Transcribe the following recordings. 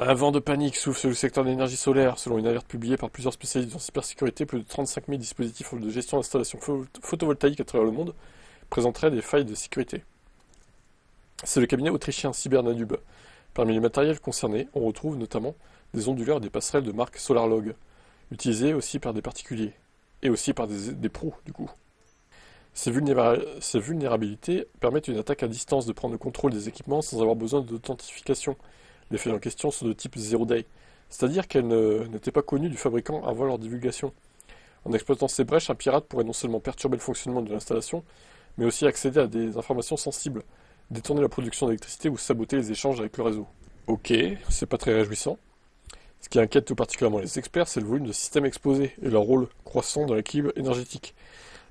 Un vent de panique souffle sur le secteur de l'énergie solaire. Selon une alerte publiée par plusieurs spécialistes en cybersécurité, plus de 35 000 dispositifs de gestion d'installations photovoltaïques à travers le monde présenteraient des failles de sécurité. C'est le cabinet autrichien Cybernadube. Parmi les matériels concernés, on retrouve notamment des onduleurs et des passerelles de marque SolarLog, utilisés aussi par des particuliers, et aussi par des pros, du coup. Ces vulnérabilités permettent une attaque à distance de prendre le contrôle des équipements sans avoir besoin d'authentification. Les faits en question sont de type Zero Day, c'est-à-dire qu'elles n'étaient pas connues du fabricant avant leur divulgation. En exploitant ces brèches, un pirate pourrait non seulement perturber le fonctionnement de l'installation, mais aussi accéder à des informations sensibles, détourner la production d'électricité ou saboter les échanges avec le réseau. Ok, c'est pas très réjouissant. Ce qui inquiète tout particulièrement les experts, c'est le volume de systèmes exposés et leur rôle croissant dans l'équilibre énergétique.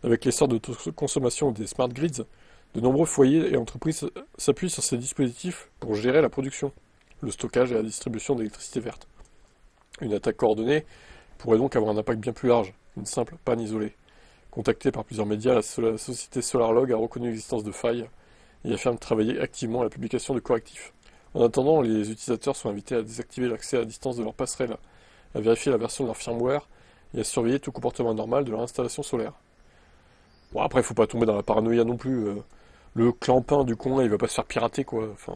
Avec l'essor de consommation des smart grids, de nombreux foyers et entreprises s'appuient sur ces dispositifs pour gérer la production, le stockage et la distribution d'électricité verte. Une attaque coordonnée pourrait donc avoir un impact bien plus large qu'une simple panne isolée. Contactée par plusieurs médias, la société SolarLog a reconnu l'existence de failles et affirme travailler activement à la publication de correctifs. En attendant, les utilisateurs sont invités à désactiver l'accès à distance de leur passerelle, à vérifier la version de leur firmware et à surveiller tout comportement anormal de leur installation solaire. Bon, après, faut pas tomber dans la paranoïa non plus. Le clampin du coin, il va pas se faire pirater, quoi. Enfin,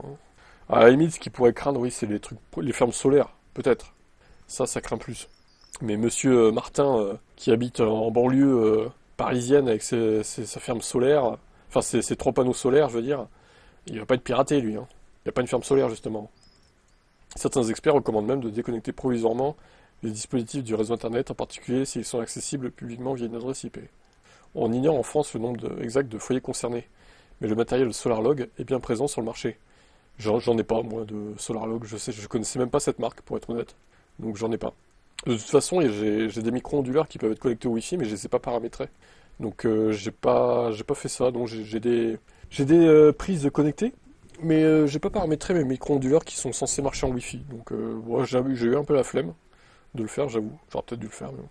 à la limite, ce qu'il pourrait craindre, oui, c'est les fermes solaires, peut-être. Ça craint plus. Mais monsieur Martin, qui habite en banlieue parisienne avec sa ferme solaire, enfin ses 3 panneaux solaires, je veux dire, il va pas être piraté, lui. Hein. Il n'y a pas une ferme solaire, justement. Certains experts recommandent même de déconnecter provisoirement les dispositifs du réseau Internet, en particulier s'ils sont accessibles publiquement via une adresse IP. On ignore en France le nombre exact de foyers concernés, mais le matériel SolarLog est bien présent sur le marché. J'en ai pas, moi, de SolarLog, je connaissais même pas cette marque, pour être honnête, donc j'en ai pas. De toute façon, j'ai des micro-onduleurs qui peuvent être connectés au Wi-Fi, mais je les ai pas paramétrés. Donc j'ai pas fait ça, donc j'ai des prises connectées, mais j'ai pas paramétré mes micro-onduleurs qui sont censés marcher en Wi-Fi. Donc moi, j'ai eu un peu la flemme de le faire, j'avoue. J'aurais peut-être dû le faire, mais bon.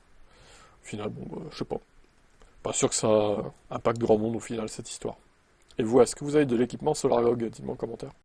Au final, bon, je sais pas. Pas sûr que ça impacte grand monde au final, cette histoire. Et vous, est-ce que vous avez de l'équipement SolarLog? Dites-moi en commentaire.